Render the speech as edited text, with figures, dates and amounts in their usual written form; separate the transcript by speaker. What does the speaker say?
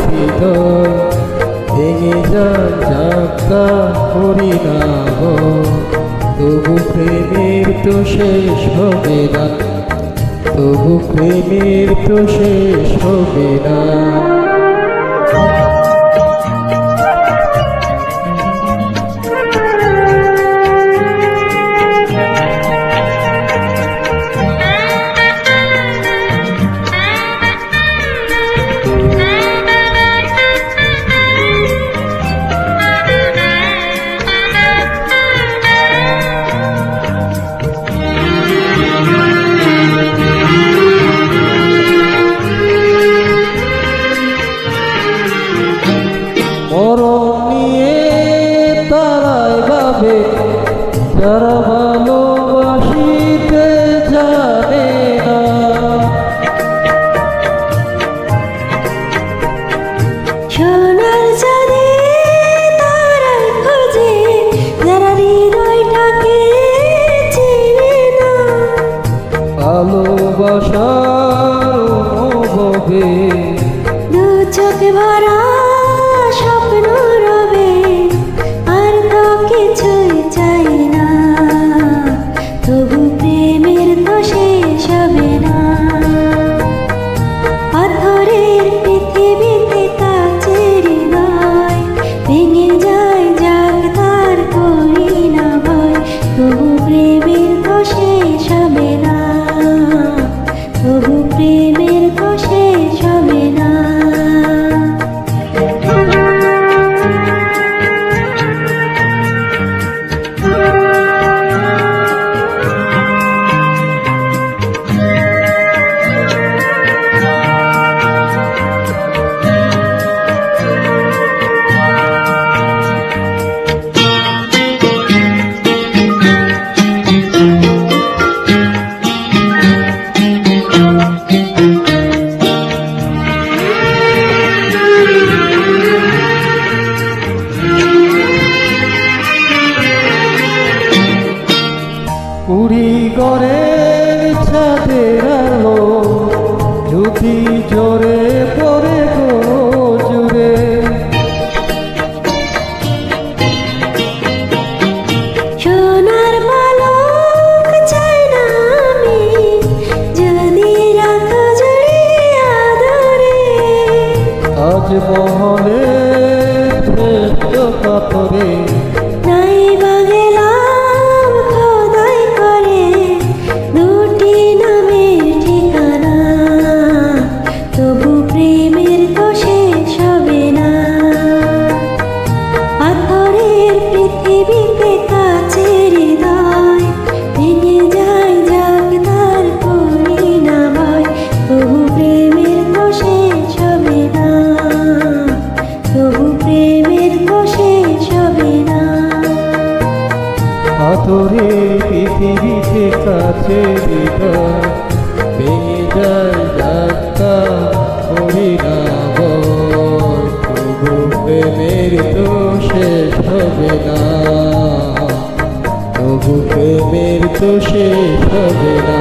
Speaker 1: হৃদয় ভেঙে যায় যাত্রা করি না গো, তবু প্রেমের তো শেষ হবে না, তবু প্রেমের তো শেষ হবে না। যারা ভালোবাসিতে জানে না,
Speaker 2: সোনার চাঁদে তারার খোঁজে যারা হৃদয়টাকে চেনে না,
Speaker 1: ভালোবাসার অনুভবে
Speaker 2: দু চোখে ভরা স্বপ্ন রবে, আর তো কিছুই চাই না, তবু প্রেমের তো শেষ হবে না। পাথরের পৃথিবীতে কাচের হৃদয় ভেঙে যায় যাক তার করি না ভয়, তবু প্রেমের তো শেষ হবে না, তবু প্রেমের তো শেষ হবে না।
Speaker 1: উড়ি গড়ের ছাদের আলো যদি জোরে পড়ে গো জুড়ে,
Speaker 2: সোনার পালক চাই না আমি যদি রাখো জড়িয়ে আদরে,
Speaker 1: তাজমহলে শ্রেষ্ঠ পাথরে
Speaker 2: নাই বা গেলাম খোদাই করে দুটি নামের ঠিকানা, তবু প্রেমের তো শেষ হবে না। পাথরের পৃথিবীতে কাচের হৃদয় ভেঙে যায় যাক তার করি না ভয়, তবু প্রেমের তো শেষ হবে না, তবু প্রেমের তো শেষ হবে না।
Speaker 1: পাথরের পৃথিবীতে কাছে হৃদয় ভেঙে যায় যাত্রা করি না গো, তবু প্রেমের তো শেষ হবে না, তবু প্রেমের তো শেষ হবে না।